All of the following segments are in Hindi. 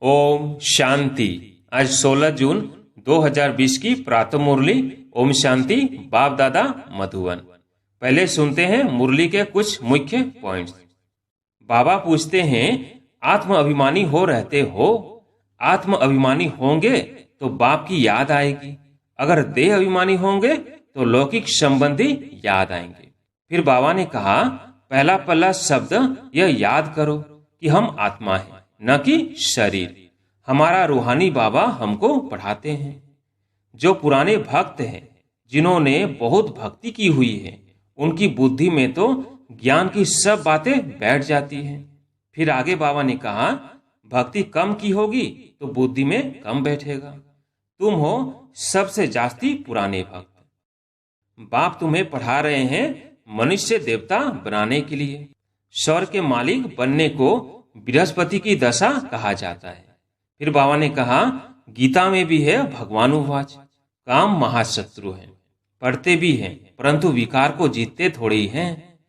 ओम शांति। आज 16 जून 2020 की प्रातः मुरली। ओम शांति। बाप दादा मधुबन। पहले सुनते हैं मुरली के कुछ मुख्य पॉइंट्स। बाबा पूछते हैं, आत्म अभिमानी हो रहते हो? आत्म अभिमानी होंगे तो बाप की याद आएगी। अगर देह अभिमानी होंगे तो लौकिक संबंधी याद आएंगे। फिर बाबा ने कहा, पहला पहला शब्द यह याद करो कि हम आत्मा हैं, न कि शरीर। हमारा रूहानी बाबा हमको पढ़ाते हैं। जो पुराने भक्त हैं, जिन्होंने बहुत भक्ति की हुई है, उनकी बुद्धि में तो ज्ञान की सब बातें बैठ जाती हैं। फिर आगे बाबा ने कहा, भक्ति कम की होगी तो बुद्धि में कम बैठेगा। तुम हो सबसे जास्ती पुराने भक्त। बाप तुम्हें पढ़ा रहे हैं मनुष्य देवता बनाने के लिए। स्वर्ग के मालिक बनने को बृहस्पति की दशा कहा जाता है। फिर बाबा ने कहा, गीता में भी है भगवानुवाच, काम महाशत्रु है। पढ़ते भी हैं परंतु विकार को जीतते थोड़े ही हैं।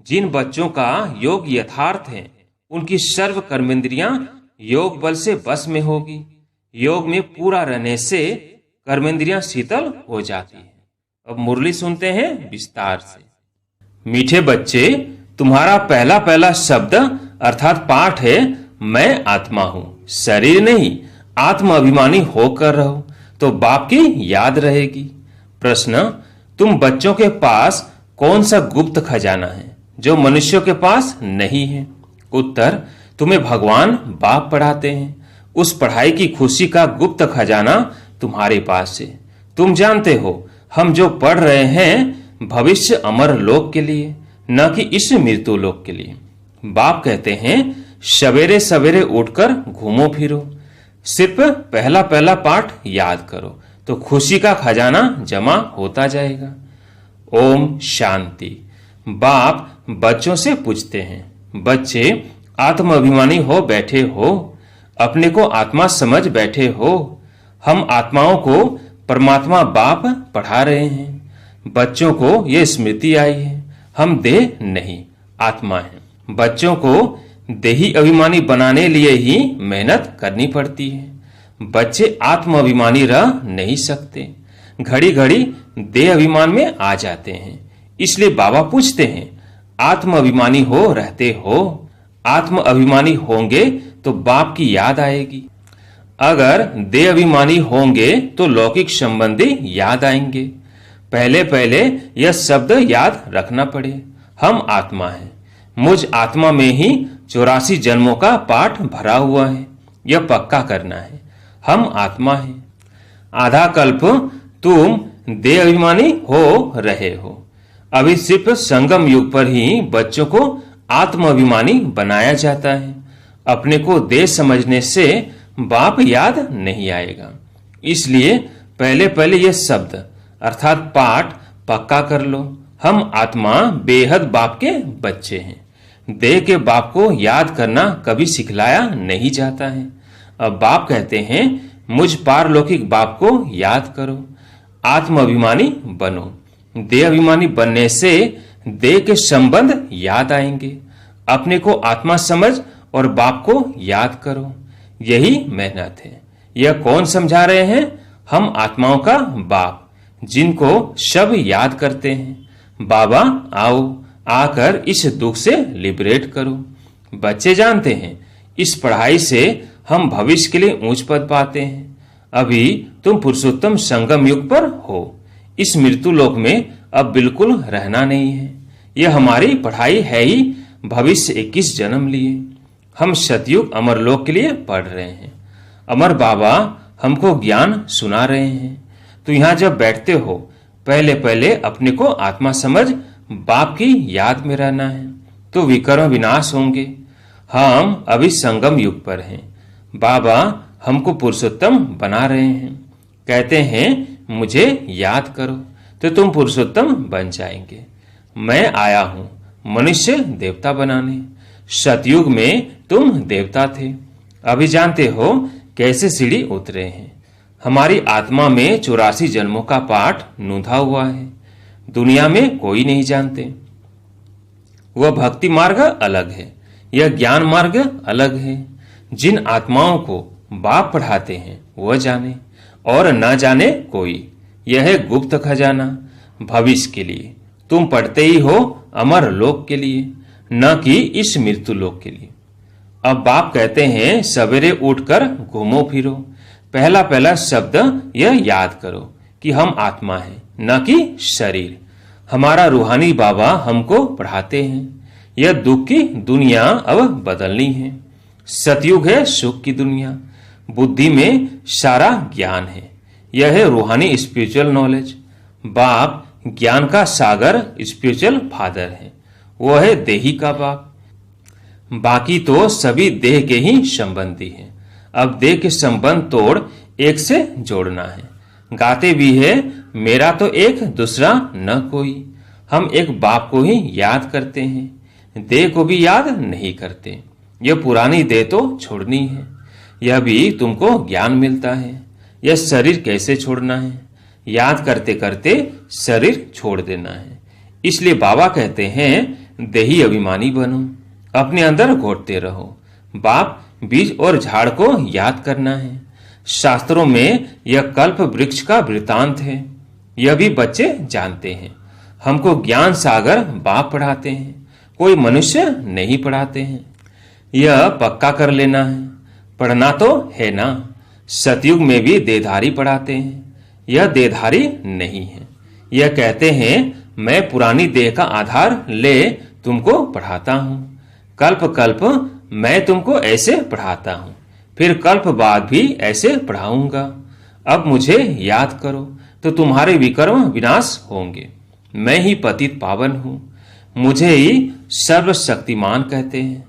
जिन बच्चों का योग यथार्थ है, उनकी सर्व कर्मेंद्रियां योग बल से बस में होगी। योग में पूरा रहने से कर्मेंद्रियां शीतल हो जाती है। अब मुरली सुनते हैं विस्तार से। मीठे बच्चे, तुम्हारा पहला पहला शब्द अर्थात पाठ है, मैं आत्मा हूं, शरीर नहीं। आत्म अभिमानी होकर रहो तो बाप की याद रहेगी। प्रश्न, तुम बच्चों के पास कौन सा गुप्त खजाना है जो मनुष्यों के पास नहीं है? उत्तर, तुम्हें भगवान बाप पढ़ाते हैं। उस पढ़ाई की खुशी का गुप्त खजाना तुम्हारे पास है। तुम जानते हो, हम जो पढ़ रहे हैं भविष्य अमर लोक के लिए, न कि इस मृत्यु लोक के लिए। बाप कहते हैं, सवेरे सवेरे उठकर घूमो फिरो, सिर्फ पहला पहला पाठ याद करो तो खुशी का खजाना जमा होता जाएगा। ओम शांति। बाप बच्चों से पूछते हैं, बच्चे आत्म अभिमानी हो बैठे हो, अपने को आत्मा समझ बैठे हो। हम आत्माओं को परमात्मा बाप पढ़ा रहे हैं। बच्चों को यह स्मृति आई है, हम देह नहीं आत्मा हैं। बच्चों को देही अभिमानी बनाने लिए ही मेहनत करनी पड़ती है। बच्चे आत्म अभिमानी रह नहीं सकते, घड़ी घड़ी देह अभिमान में आ जाते हैं। इसलिए बाबा पूछते हैं, आत्म अभिमानी हो रहते हो? आत्म अभिमानी होंगे तो बाप की याद आएगी। अगर देह अभिमानी होंगे तो लौकिक संबंधी याद आएंगे। पहले पहले यह शब्द याद रखना पड़े, हम आत्मा हैं। मुझ आत्मा में ही 84 जन्मों का पाठ भरा हुआ है। यह पक्का करना है, हम आत्मा हैं। आधा कल्प तुम देह अभिमानी हो रहे हो। अभी सिर्फ संगम युग पर ही बच्चों को आत्म अभिमानी बनाया जाता है। अपने को देह समझने से बाप याद नहीं आएगा। इसलिए पहले पहले यह शब्द अर्थात पाठ पक्का कर लो। हम आत्मा बेहद बाप के बच्चे हैं। देह के बाप को याद करना कभी सिखलाया नहीं जाता है। अब बाप कहते हैं, मुझ पारलौकिक बाप को याद करो, आत्म अभिमानी बनो। देह अभिमानी बनने से देह के संबंध याद आएंगे। अपने को आत्मा समझ और बाप को याद करो, यही मेहनत है। यह कौन समझा रहे हैं? हम आत्माओं का बाप, जिनको सब याद करते हैं। बाबा आओ, आकर इस दुख से लिबरेट करो। बच्चे जानते हैं, इस पढ़ाई से हम भविष्य के लिए ऊंच पद पाते हैं। अभी तुम पुरुषोत्तम संगम युग पर हो। इस मृत्यु लोक में अब बिल्कुल रहना नहीं है। यह हमारी पढ़ाई है ही भविष्य 21 जन्म लिए। हम सतयुग अमर लोक के लिए पढ़ रहे हैं। अमर बाबा हमको ज्ञान सुना रहे हैं। तो यहाँ जब बैठते हो, पहले पहले अपने को आत्मा समझ बाप की याद में रहना है, तो विकर्म विनाश होंगे। हम अभी संगम युग पर हैं। बाबा हमको पुरुषोत्तम बना रहे हैं। कहते हैं, मुझे याद करो तो तुम पुरुषोत्तम बन जाएंगे। मैं आया हूं मनुष्य देवता बनाने। सतयुग में तुम देवता थे। अभी जानते हो कैसे सीढ़ी उतरे हैं। हमारी आत्मा में 84 जन्मों का पाठ नूंधा हुआ है। दुनिया में कोई नहीं जानते। वह भक्ति मार्ग अलग है, यह ज्ञान मार्ग अलग है। जिन आत्माओं को बाप पढ़ाते हैं वह जाने, और न जाने कोई। यह है गुप्त खजाना भविष्य के लिए। तुम पढ़ते ही हो अमर लोक के लिए, न कि इस मृत्यु लोक के लिए। अब बाप कहते हैं सवेरे उठकर घूमो फिरो, पहला पहला शब्द यह याद करो कि हम आत्मा हैं न कि शरीर। हमारा रूहानी बाबा हमको पढ़ाते हैं यह दुख की दुनिया अब बदलनी है। सतयुग है सुख की दुनिया, बुद्धि में सारा ज्ञान है। यह है रूहानी स्पिरिचुअल नॉलेज। बाप ज्ञान का सागर स्पिरिचुअल फादर है, वह है देही का बाप। बाकी तो सभी देह के ही संबंधी हैं। अब देह के संबंध तोड़ एक से जोड़ना है। गाते भी है मेरा तो एक दूसरा न कोई। हम एक बाप को ही याद करते हैं, देह को भी याद नहीं करते। यह पुरानी देह तो छोड़नी है, यह भी तुमको ज्ञान मिलता है। यह शरीर कैसे छोड़ना है, याद करते करते शरीर छोड़ देना है। इसलिए बाबा कहते हैं देही अभिमानी बनो, अपने अंदर घोटते रहो। बाप बीज और झाड़ को याद करना है। शास्त्रों में यह कल्प वृक्ष का वृतांत है, यह भी बच्चे जानते हैं। हमको ज्ञान सागर बाप पढ़ाते हैं, कोई मनुष्य नहीं पढ़ाते हैं। यह पक्का कर लेना है, पढ़ना तो है ना। सतयुग में भी देहधारी पढ़ाते हैं, यह देहधारी नहीं है। यह कहते हैं मैं पुरानी देह का आधार ले तुमको पढ़ाता हूं। कल्प कल्प मैं तुमको ऐसे पढ़ाता हूं, फिर कल्प बाद भी ऐसे पढ़ाऊंगा। अब मुझे याद करो तो तुम्हारे विकर्म विनाश होंगे। मैं ही पतित पावन हूं, मुझे ही सर्वशक्तिमान कहते हैं।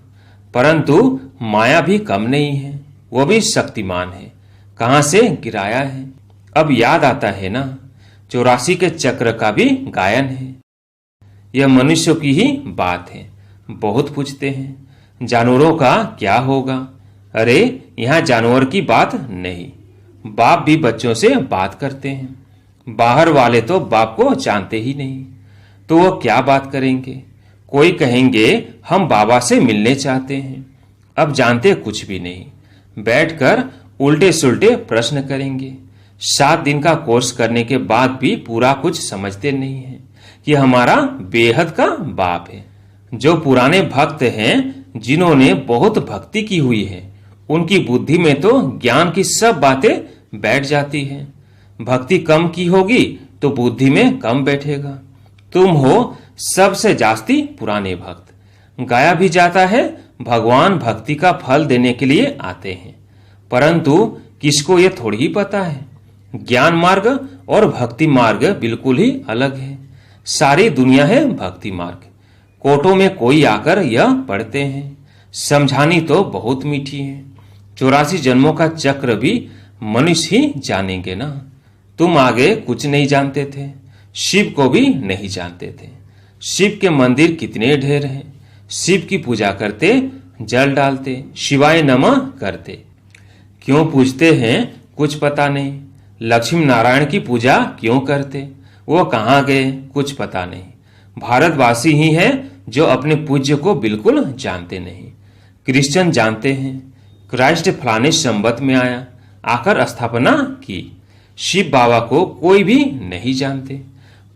परंतु माया भी कम नहीं है, वो भी शक्तिमान है। कहां से गिराया है अब याद आता है ना। 84 के चक्र का भी गायन है। यह मनुष्यों की ही बात है। बहुत पूछते हैं जानवरों का क्या होगा। अरे यहाँ जानवर की बात नहीं, बाप भी बच्चों से बात करते हैं। बाहर वाले तो बाप को जानते ही नहीं, तो वो क्या बात करेंगे। कोई कहेंगे हम बाबा से मिलने चाहते हैं, अब जानते कुछ भी नहीं। बैठकर उल्टे सुल्टे प्रश्न करेंगे। 7 दिन का कोर्स करने के बाद भी पूरा कुछ समझते नहीं है कि हमारा बेहद का बाप है। जो पुराने भक्त हैं, जिन्होंने बहुत भक्ति की हुई है, उनकी बुद्धि में तो ज्ञान की सब बातें बैठ जाती हैं। भक्ति कम की होगी तो बुद्धि में कम बैठेगा। तुम हो सबसे जास्ती पुराने भक्त। गाया भी जाता है भगवान भक्ति का फल देने के लिए आते हैं, परंतु किसको ये थोड़ी ही पता है ज्ञान मार्ग और भक्ति मार्ग बिल्कुल ही अलग है। सारी दुनिया है भक्ति मार्ग। कोटों में कोई आकर यह पढ़ते हैं। समझानी तो बहुत मीठी है। 84 जन्मों का चक्र भी मनुष्य ही जानेंगे ना। तुम आगे कुछ नहीं जानते थे, शिव को भी नहीं जानते थे। शिव के मंदिर कितने ढेर हैं। शिव की पूजा करते, जल डालते, शिवाय नमः करते। क्यों पूजते हैं कुछ पता नहीं। लक्ष्मी नारायण की पूजा क्यों करते, वो कहाँ गए कुछ पता नहीं। भारतवासी ही हैं जो अपने पूज्य को बिल्कुल जानते नहीं। क्रिश्चियन जानते हैं क्राइस्ट फलाने संवत में आया, आकर स्थापना की। शिव बाबा को कोई भी नहीं जानते।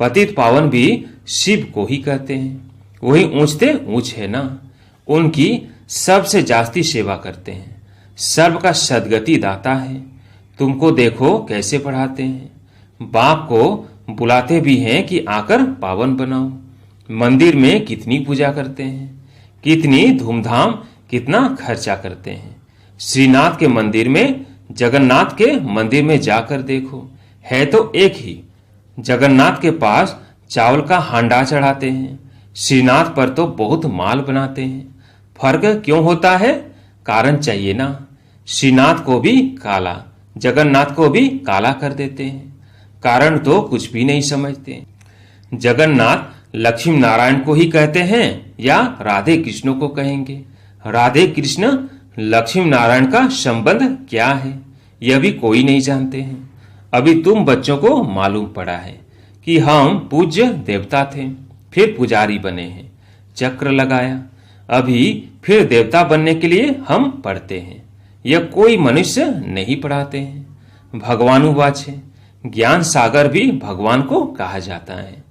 पतित पावन भी शिव को ही कहते हैं, वही ऊंचते ऊंच है ना। उनकी सबसे जास्ती सेवा करते हैं। सर्व का सदगति दाता है। तुमको देखो कैसे पढ़ाते हैं। बाप को बुलाते भी हैं कि आकर पावन बनाओ। मंदिर में कितनी पूजा करते हैं, कितनी धूमधाम, कितना खर्चा करते हैं। श्रीनाथ के मंदिर में, जगन्नाथ के मंदिर में जाकर देखो, है तो एक ही। जगन्नाथ के पास चावल का हांडा चढ़ाते हैं, श्रीनाथ पर तो बहुत माल बनाते हैं। फर्क क्यों होता है, कारण चाहिए ना। श्रीनाथ को भी काला, जगन्नाथ को भी काला कर देते हैं। कारण तो कुछ भी नहीं समझते। जगन्नाथ लक्ष्मी नारायण को ही कहते हैं या राधे कृष्ण को कहेंगे। राधे कृष्ण लक्ष्मी नारायण का संबंध क्या है, यह भी कोई नहीं जानते हैं। अभी तुम बच्चों को मालूम पड़ा है कि हम पूज्य देवता थे, फिर पुजारी बने हैं, चक्र लगाया। अभी फिर देवता बनने के लिए हम पढ़ते हैं। यह कोई मनुष्य नहीं पढ़ाते हैं। भगवानुवाच है, ज्ञान सागर भी भगवान को कहा जाता है।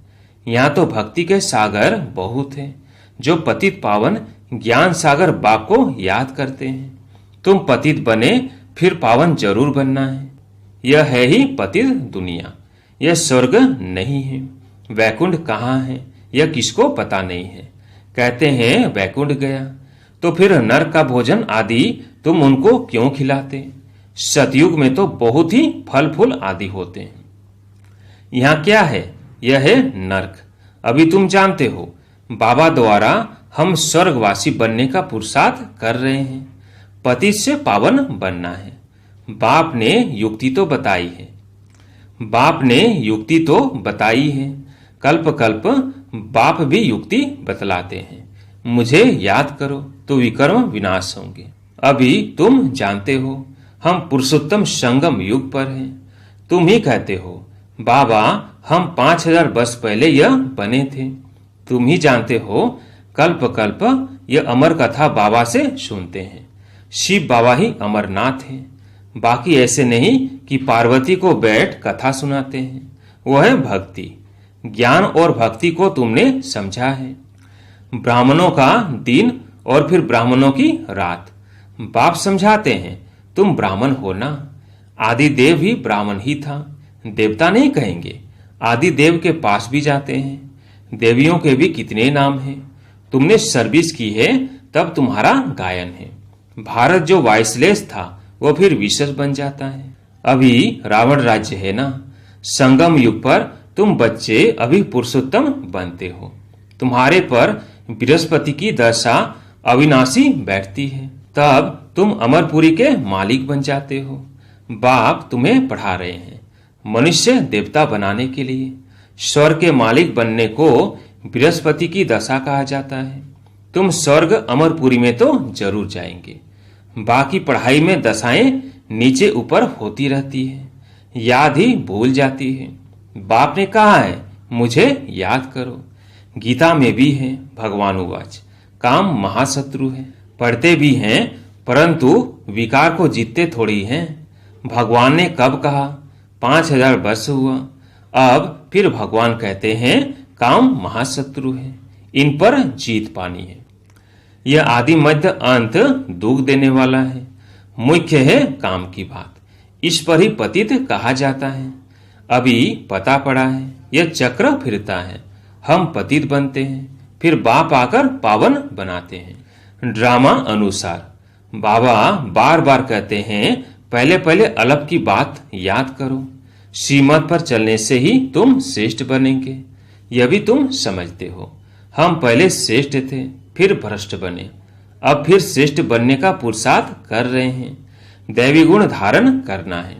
यहाँ तो भक्ति के सागर बहुत हैं, जो पतित पावन ज्ञान सागर बाप को याद करते हैं। तुम पतित बने फिर पावन जरूर बनना है। यह है ही पतित दुनिया, यह स्वर्ग नहीं है। वैकुंठ कहाँ है यह किसको पता नहीं है। कहते हैं वैकुंठ गया, तो फिर नरक का भोजन आदि तुम उनको क्यों खिलाते। सतयुग में तो बहुत ही फल फूल आदि होते हैं। यहाँ क्या है, यह है नरक। अभी तुम जानते हो बाबा द्वारा हम स्वर्गवासी बनने का पुरुषार्थ कर रहे हैं। पति से पावन बनना है। बाप ने युक्ति तो बताई है, कल्प कल्प बाप भी युक्ति बतलाते हैं। मुझे याद करो तो विकर्म विनाश होंगे। अभी तुम जानते हो हम पुरुषोत्तम संगम युग पर हैं। तुम ही कहते हो बाबा हम 5000 वर्ष पहले यह बने थे। तुम ही जानते हो कल्प कल्प यह अमर कथा बाबा से सुनते हैं। शिव बाबा ही अमरनाथ हैं। बाकी ऐसे नहीं कि पार्वती को बैठ कथा सुनाते हैं। वह है भक्ति। ज्ञान और भक्ति को तुमने समझा है। ब्राह्मणों का दिन और फिर ब्राह्मणों की रात। बाप समझाते हैं तुम ब्राह्मण हो ना। आदि देव भी ब्राह्मण ही था, देवता नहीं कहेंगे। आदि देव के पास भी जाते हैं। देवियों के भी कितने नाम हैं। तुमने सर्विस की है तब तुम्हारा गायन है। भारत जो वाइसलेस था वो फिर विशेष बन जाता है। अभी रावण राज्य है ना। संगम युग पर तुम बच्चे अभी पुरुषोत्तम बनते हो। तुम्हारे पर बृहस्पति की दशा अविनाशी बैठती है, तब तुम अमरपुरी के मालिक बन जाते हो। बाप तुम्हें पढ़ा रहे हैं मनुष्य देवता बनाने के लिए। स्वर्ग के मालिक बनने को बृहस्पति की दशा कहा जाता है। तुम स्वर्ग अमरपुरी में तो जरूर जाएंगे। बाकी पढ़ाई में दशाएं नीचे ऊपर होती रहती है, याद ही भूल जाती है। बाप ने कहा है मुझे याद करो। गीता में भी है भगवानुवाच, काम महाशत्रु है। पढ़ते भी हैं परंतु विकार को जीतते थोड़ी हैं। भगवान ने कब कहा, 5000 वर्ष हुआ। अब फिर भगवान कहते हैं काम महाशत्रु है, इन पर जीत पानी है। यह आदि मध्य अंत दुख देने वाला है। मुख्य है काम की बात, इस पर ही पतित कहा जाता है। अभी पता पड़ा है यह चक्र फिरता है। हम पतित बनते हैं, फिर बाप आकर पावन बनाते हैं। ड्रामा अनुसार बाबा बार बार कहते हैं पहले पहले अलग की बात याद करो। श्रीमत पर चलने से ही तुम श्रेष्ठ बनेंगे। यह भी तुम समझते हो। हम पहले श्रेष्ठ थे फिर भ्रष्ट बने, अब फिर श्रेष्ठ बनने का पुरुषार्थ कर रहे हैं। दैवी गुण धारण करना है,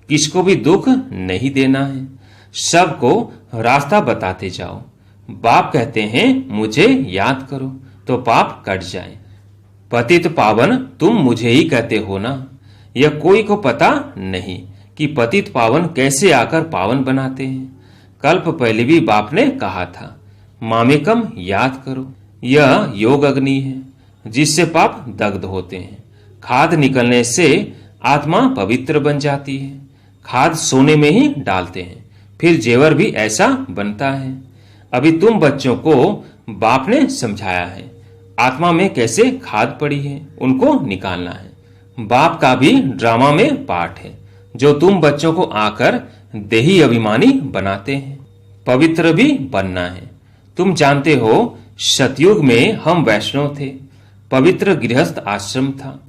किसको भी दुख नहीं देना है, सबको रास्ता बताते जाओ। बाप कहते हैं मुझे याद करो तो पाप कट जाए। पतित पावन तुम मुझे ही कहते हो ना। यह कोई को पता नहीं कि पतित पावन कैसे आकर पावन बनाते हैं। कल्प पहले भी बाप ने कहा था मामेकम याद करो। यह योग अग्नि है जिससे पाप दग्ध होते हैं। खाद निकलने से आत्मा पवित्र बन जाती है। खाद सोने में ही डालते हैं, फिर जेवर भी ऐसा बनता है। अभी तुम बच्चों को बाप ने समझाया है आत्मा में कैसे खाद पड़ी है, उनको निकालना है। बाप का भी ड्रामा में पार्ट है जो तुम बच्चों को आकर देही अभिमानी बनाते हैं। पवित्र भी बनना है। तुम जानते हो सतयुग में हम वैष्णव थे, पवित्र गृहस्थ आश्रम था।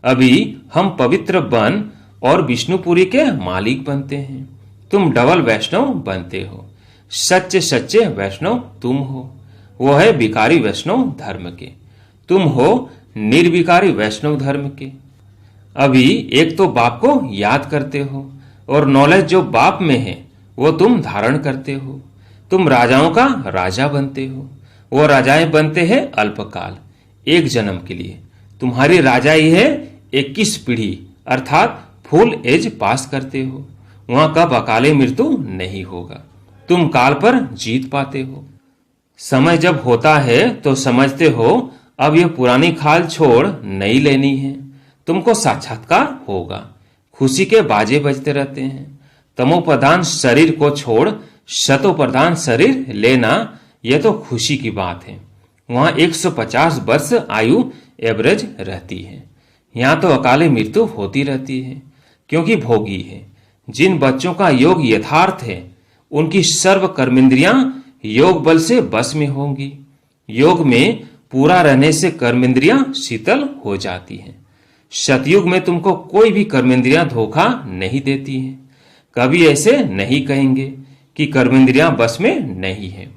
अभी हम पवित्र बन और विष्णुपुरी के मालिक बनते हैं। तुम डबल वैष्णव बनते हो। सच्चे सच्चे वैष्णव तुम हो। वो है विकारी वैष्णव धर्म के, तुम हो निर्विकारी वैष्णव धर्म के। अभी एक तो बाप को याद करते हो और नॉलेज जो बाप में है वो तुम धारण करते हो। तुम राजाओं का राजा बनते हो। वो राजाएं बनते हैं अल्पकाल, एक जन्म के लिए। तुम्हारी राजाई है 21 पीढ़ी अर्थात फुल एज पास करते हो। वहां कब अकाले मृत्यु नहीं होगा। तुम काल पर जीत पाते हो। समय जब होता है तो समझते हो अब यह पुरानी खाल छोड़ नई लेनी है। तुमको साक्षात्कार होगा। खुशी के बाजे बजते रहते हैं। तमोप्रधान शरीर को छोड़ सतोप्रधान शरीर लेना, यह तो खुशी की बात है। वहां 150 वर्ष आयु एवरेज रहती है। यहाँ तो अकाले मृत्यु होती रहती है, क्योंकि भोगी है। जिन बच्चों का योग यथार्थ है, उनकी सर्व कर्मेंद्रियां योग बल से बस में होंगी। योग में पूरा रहने से कर्मेंद्रियां शीतल हो जाती हैं। सतयुग में तुमको कोई भी कर्मेंद्रियां धोखा नहीं देती हैं। कभी ऐसे नहीं कहेंगे कि कर्मेंद्रियां बस में नहीं है।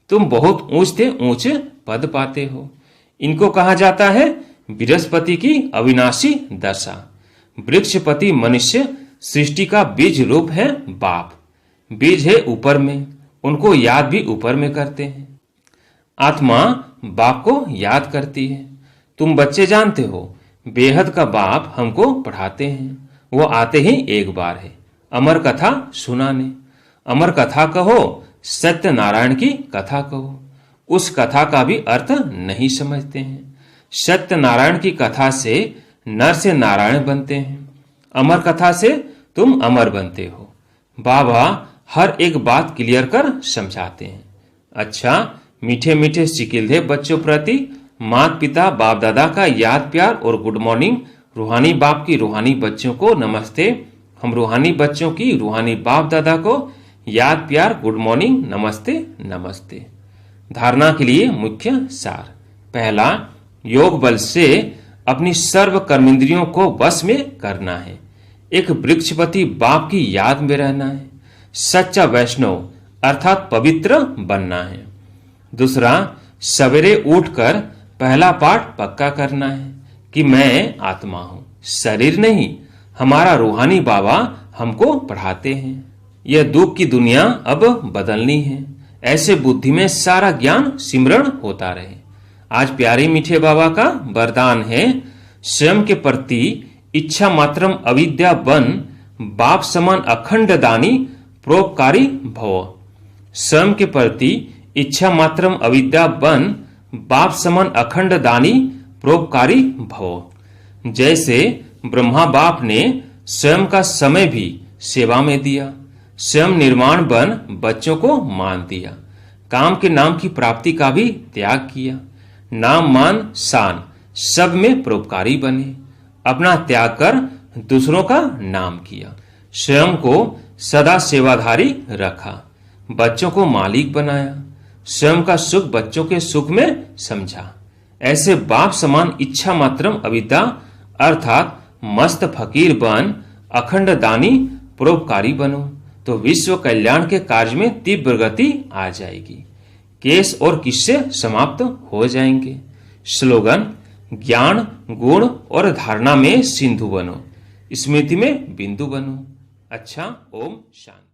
तुम बहुत ऊंच से ऊंच पद पाते हो। इनको कहा जाता है बृहस्पति की अविनाशी दशा। वृक्षपति मनुष्य सृष्टि का बीज रूप है बाप। बीज है ऊपर में, उनको याद भी ऊपर में करते हैं। आत्मा बाप को याद करती है। तुम बच्चे जानते हो, बेहद का बाप हमको पढ़ाते हैं। वो आते ही एक बार है अमर कथा सुनाने। अमर कथा कहो, सत्यनारायण की कथा कहो। उस कथा का भी अर्थ नहीं समझते हैं। सत्यनारायण की कथा से नर से नारायण बनते हैं। अमर कथा से तुम अमर बनते हो। बाबा हर एक बात क्लियर कर समझाते हैं। अच्छा, मीठे मीठे सिकिलधे बच्चों प्रति माता पिता बाप दादा का याद प्यार और गुड मॉर्निंग। रूहानी बाप की रूहानी बच्चों को नमस्ते। हम रूहानी बच्चों की रूहानी बाप दादा को याद प्यार गुड मॉर्निंग नमस्ते नमस्ते। धारणा के लिए मुख्य सार। पहला, योग बल से अपनी सर्व कर्मेंद्रियों को वश में करना है। एक वृक्षपति बाप की याद में रहना है। सच्चा वैष्णव अर्थात पवित्र बनना है। दूसरा, सवेरे उठकर पहला पाठ पक्का करना है कि मैं आत्मा हूं, शरीर नहीं। हमारा रूहानी बाबा हमको पढ़ाते हैं। यह दुख की दुनिया अब बदलनी है। ऐसे बुद्धि में सारा ज्ञान सिमरण होता रहे। आज प्यारे मीठे बाबा का वरदान है, स्वयं के प्रति इच्छा मात्रम अविद्या बन, बाप समान अखंड दानी परोपकारी भव। स्वयं के प्रति इच्छा मात्रम अविद्या बन, बाप समान अखंड दानी परोपकारी भव। जैसे ब्रह्मा बाप ने स्वयं का समय भी सेवा में दिया, स्वयं निर्माण बन बच्चों को मान दिया, काम के नाम की प्राप्ति का भी त्याग किया, नाम मान शान सब में परोपकारी बने, अपना त्याग कर दूसरों का नाम किया, स्वयं को सदा सेवाधारी रखा, बच्चों को मालिक बनाया, स्वयं का सुख बच्चों के सुख में समझा। ऐसे बाप समान इच्छा मात्रम अविद्या अर्थात मस्त फकीर बन अखंड दानी परोपकारी बनो, तो विश्व कल्याण के कार्य में तीव्र गति आ जाएगी। केस और किस्से समाप्त हो जाएंगे। स्लोगन, ज्ञान गुण और धारणा में सिंधु बनो, स्मृति में बिंदु बनो। अच्छा, ओम शांति।